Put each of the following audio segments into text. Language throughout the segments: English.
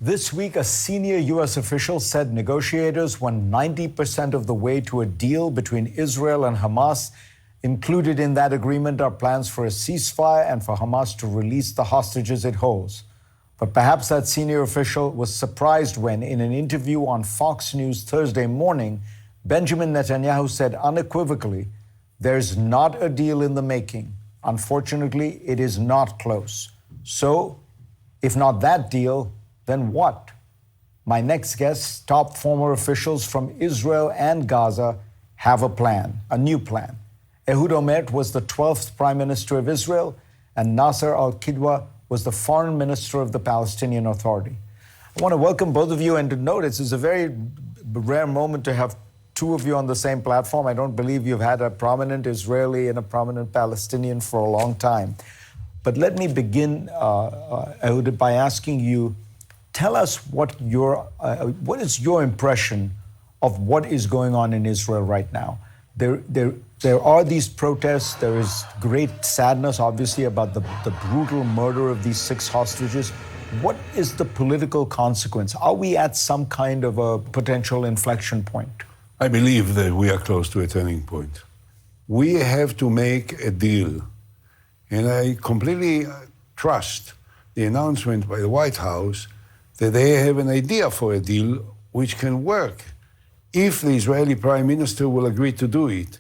This week, a senior U.S. official said negotiators went 90% of the way to a deal between Israel and Hamas. Included in that agreement are plans for a ceasefire and for Hamas to release the hostages it holds. But perhaps that senior official was surprised when, in an interview on Fox News Thursday morning, Benjamin Netanyahu said unequivocally, "There's not a deal in the making. Unfortunately, it is not close. So, if not that deal, then what?" My next guest, top former officials from Israel and Gaza, have a plan, a new plan. Ehud Olmert was the 12th Prime Minister of Israel, and Nasser al-Kidwa was the Foreign Minister of the Palestinian Authority. I want to welcome both of you and to note it's a very rare moment to have two of you on the same platform. I don't believe you've had a prominent Israeli and a prominent Palestinian for a long time. But let me begin, Ehud, by asking you, tell us what is your impression of what is going on in Israel right now? There are these protests. There is great sadness, obviously, about the brutal murder of these 6 hostages. What is the political consequence? Are we at some kind of a potential inflection point? I believe that we are close to a turning point. We have to make a deal. And I completely trust the announcement by the White House that they have an idea for a deal which can work if the Israeli Prime Minister will agree to do it.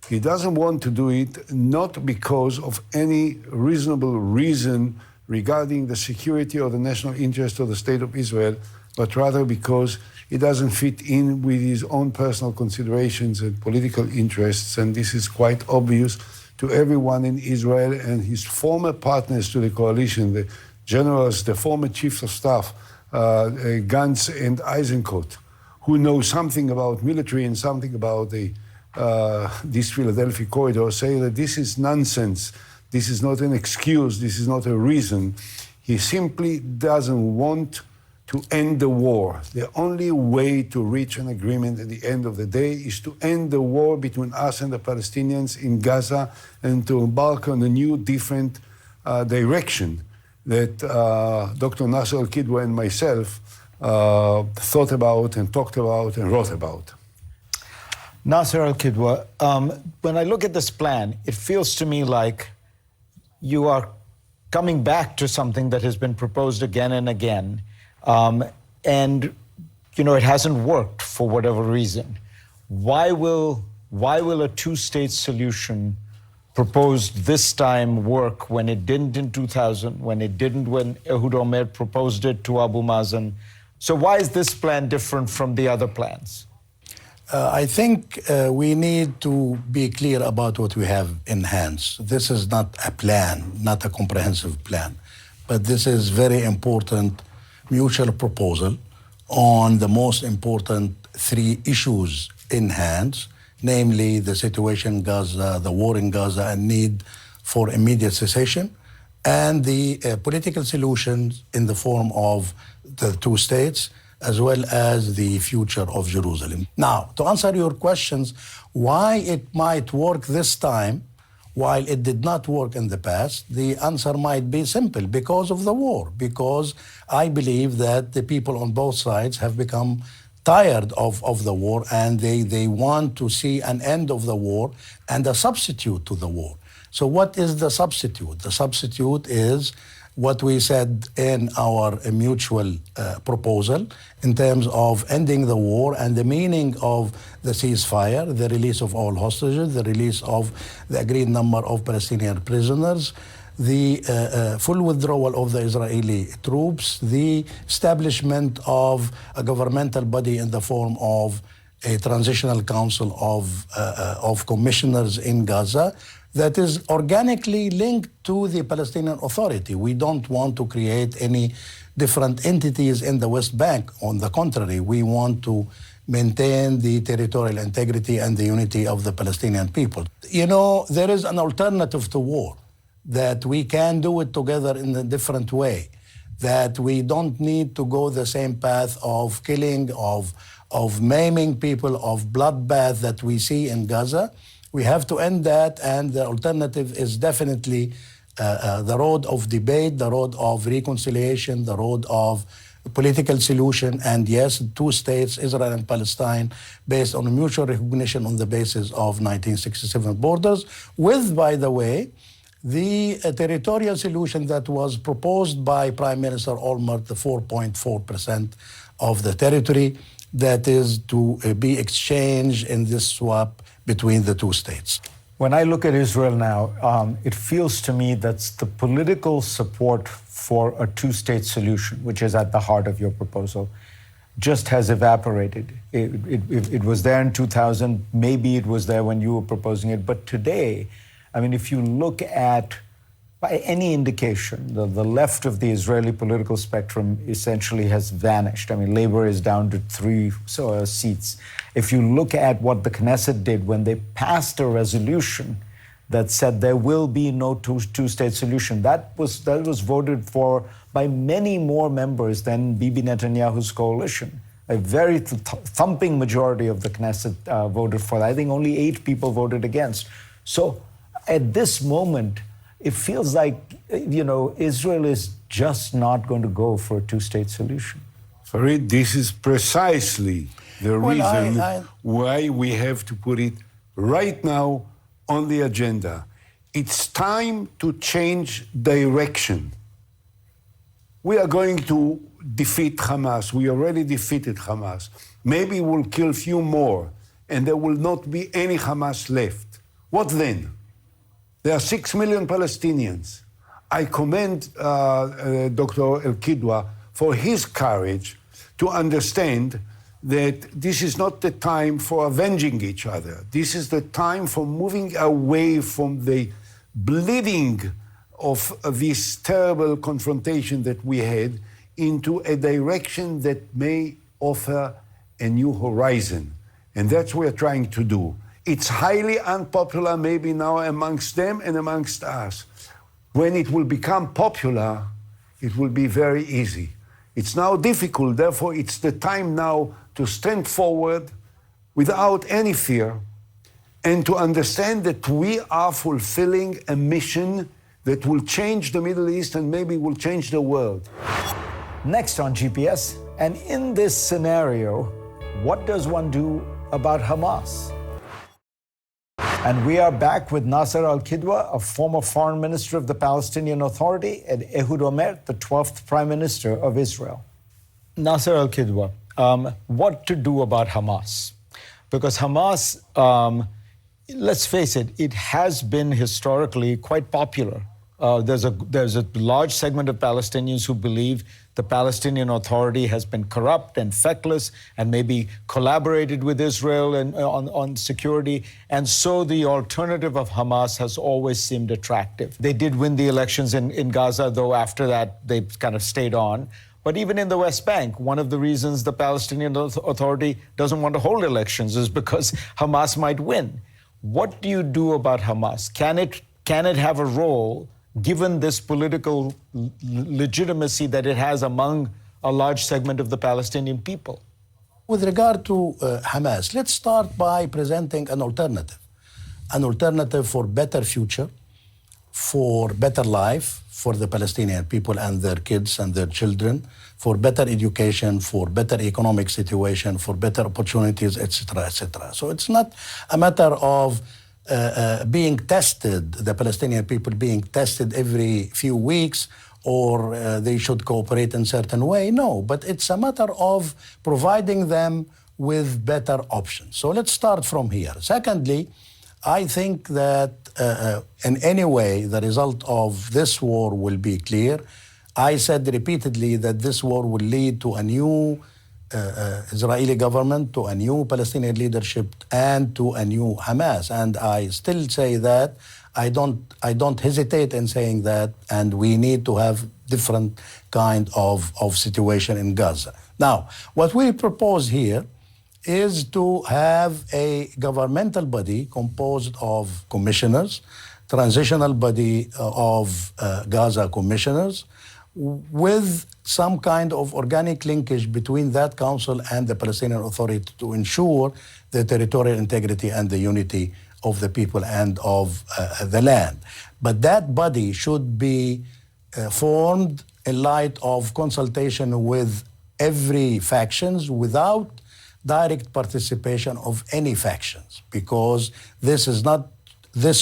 He doesn't want to do it not because of any reasonable reason regarding the security or the national interest of the State of Israel, but rather because it doesn't fit in with his own personal considerations and political interests. And this is quite obvious to everyone in Israel and his former partners to the coalition, the generals, the former chiefs of staff, Gantz and Eisenkot, who know something about military and something about this Philadelphia corridor, say that this is nonsense. This is not an excuse. This is not a reason. He simply doesn't want to end the war. The only way to reach an agreement at the end of the day is to end the war between us and the Palestinians in Gaza and to embark on a new, different direction that Dr. Nasser al-Kidwa and myself thought about and talked about and wrote about. Nasser al-Kidwa, when I look at this plan, it feels to me like you are coming back to something that has been proposed again and again. And, you know, it hasn't worked for whatever reason. Why will a two-state solution proposed this time work when it didn't in 2000, when it didn't when Ehud Olmert proposed it to Abu Mazen? So why is this plan different from the other plans? I think we need to be clear about what we have in hands. This is not a plan, not a comprehensive plan, but this is very important mutual proposal on the most important 3 issues in hands, namely the situation in Gaza, the war in Gaza, and need for immediate cessation, and the political solutions in the form of the 2 states, as well as the future of Jerusalem. Now, to answer your questions, why it might work this time, while it did not work in the past, the answer might be simple: because of the war. Because I believe that the people on both sides have become tired of the war, and they want to see an end of the war and a substitute to the war. So what is the substitute? The substitute is what we said in our mutual proposal in terms of ending the war and the meaning of the ceasefire, the release of all hostages, the release of the agreed number of Palestinian prisoners, the full withdrawal of the Israeli troops, the establishment of a governmental body in the form of a transitional council of commissioners in Gaza that is organically linked to the Palestinian Authority. We don't want to create any different entities in the West Bank. On the contrary, we want to maintain the territorial integrity and the unity of the Palestinian people. You know, there is an alternative to war, that we can do it together in a different way, that we don't need to go the same path of killing, of maiming people, of bloodbath that we see in Gaza. We have to end that, and the alternative is definitely the road of debate, the road of reconciliation, the road of political solution, and yes, two states, Israel and Palestine, based on a mutual recognition on the basis of 1967 borders, with, by the way, the territorial solution that was proposed by Prime Minister Olmert, the 4.4% of the territory that is to be exchanged in this swap between the two states. When I look at Israel now, it feels to me that the political support for a two-state solution, which is at the heart of your proposal, just has evaporated. It was there in 2000, maybe it was there when you were proposing it, but today, I mean, if you look at, by any indication, the left of the Israeli political spectrum essentially has vanished. I mean, Labor is down to 3 seats. If you look at what the Knesset did when they passed a resolution that said there will be no two-state solution, that was voted for by many more members than Bibi Netanyahu's coalition. A very thumping majority of the Knesset voted for that. I think only 8 people voted against. So at this moment, it feels like, Israel is just not going to go for a two-state solution. Farid, this is precisely the reason why we have to put it right now on the agenda. It's time to change direction. We are going to defeat Hamas. We already defeated Hamas. Maybe we'll kill a few more, and there will not be any Hamas left. What then? There are 6 million Palestinians. I commend Dr. El-Kidwa for his courage to understand that this is not the time for avenging each other. This is the time for moving away from the bleeding of this terrible confrontation that we had into a direction that may offer a new horizon. And that's what we're trying to do. It's highly unpopular maybe now amongst them and amongst us. When it will become popular, it will be very easy. It's now difficult, therefore it's the time now to stand forward without any fear and to understand that we are fulfilling a mission that will change the Middle East and maybe will change the world. Next on GPS, and in this scenario, what does one do about Hamas? And we are back with Nasser al-Kidwa, a former foreign minister of the Palestinian Authority, and Ehud Olmert, the 12th Prime Minister of Israel. Nasser al-Kidwa, what to do about Hamas? Because Hamas, let's face it, it has been historically quite popular. There's a large segment of Palestinians who believe the Palestinian Authority has been corrupt and feckless and maybe collaborated with Israel and on security. And so the alternative of Hamas has always seemed attractive. They did win the elections in Gaza, though after that they kind of stayed on. But even in the West Bank, one of the reasons the Palestinian Authority doesn't want to hold elections is because Hamas might win. What do you do about Hamas? Can it have a role given this political legitimacy that it has among a large segment of the Palestinian people? With regard to Hamas, let's start by presenting an alternative for better future, for better life for the Palestinian people and their kids and their children, for better education, for better economic situation, for better opportunities, etc., etc. So it's not a matter of being tested, the Palestinian people being tested every few weeks, or they should cooperate in a certain way. No, but it's a matter of providing them with better options. So let's start from here. Secondly, I think that in any way the result of this war will be clear. I said repeatedly that this war will lead to a new Israeli government, to a new Palestinian leadership, and to a new Hamas. And I still say that. I don't hesitate in saying that, and we need to have different kind of situation in Gaza. Now, what we propose here is to have a governmental body composed of commissioners, transitional body of Gaza commissioners, with some kind of organic linkage between that council and the Palestinian Authority to ensure the territorial integrity and the unity of the people and of the land. But that body should be formed in light of consultation with every factions without direct participation of any factions, because this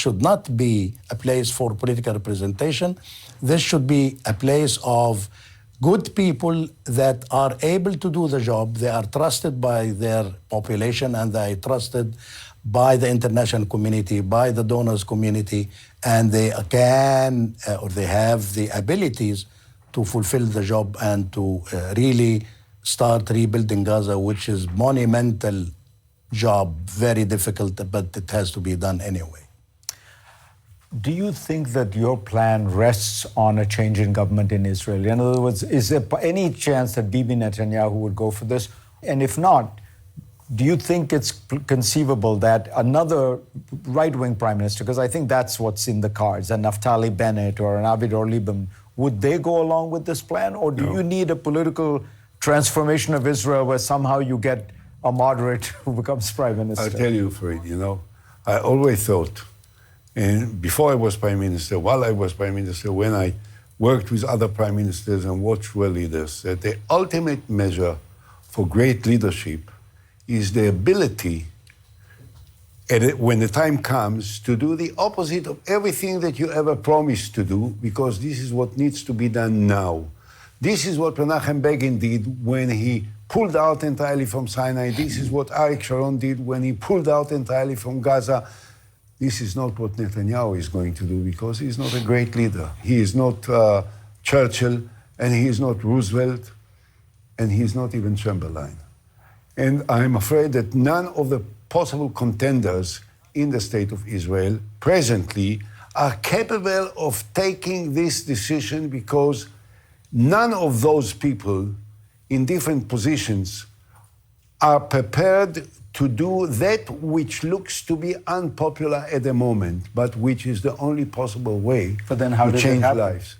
should not be a place for political representation. This should be a place of good people that are able to do the job. They are trusted by their population, and they are trusted by the international community, by the donors community, and they can or they have the abilities to fulfill the job and to really start rebuilding Gaza, which is monumental job, very difficult, but it has to be done anyway. Do you think that your plan rests on a change in government in Israel? In other words, is there any chance that Bibi Netanyahu would go for this? And if not, do you think it's conceivable that another right-wing prime minister, because I think that's what's in the cards, a Naftali Bennett or an Avigdor Lieberman, would they go along with this plan? Or do you need a political transformation of Israel where somehow you get a moderate who becomes prime minister? I'll tell you, Fred, I always thought, and before I was prime minister, while I was prime minister, when I worked with other prime ministers and watched world leaders, that the ultimate measure for great leadership is the ability, when the time comes, to do the opposite of everything that you ever promised to do, because this is what needs to be done now. This is what Menachem Begin did when he pulled out entirely from Sinai. This is what Arik Sharon did when he pulled out entirely from Gaza. This is not what Netanyahu is going to do, because he is not a great leader. He is not Churchill, and he is not Roosevelt, and he is not even Chamberlain. And I'm afraid that none of the possible contenders in the state of Israel presently are capable of taking this decision, because none of those people in different positions are prepared to do that which looks to be unpopular at the moment, but which is the only possible way to change lives.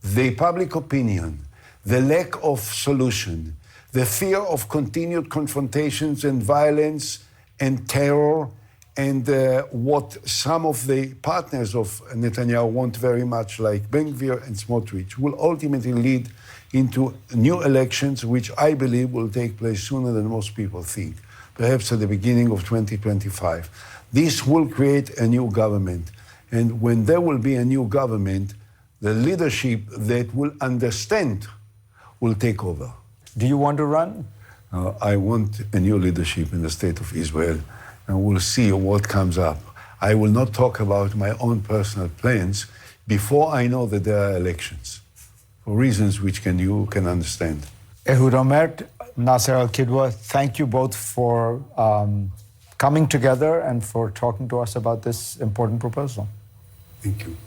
The public opinion, the lack of solution, the fear of continued confrontations and violence and terror, and what some of the partners of Netanyahu want very much, like Ben Gvir and Smotrich, will ultimately lead into new elections, which I believe will take place sooner than most people think, perhaps at the beginning of 2025. This will create a new government. And when there will be a new government, the leadership that will understand will take over. Do you want to run? I want a new leadership in the state of Israel, and we'll see what comes up. I will not talk about my own personal plans before I know that there are elections, for reasons which you can understand. Ehud Olmert, Nasser Al-Kidwa, thank you both for coming together and for talking to us about this important proposal. Thank you.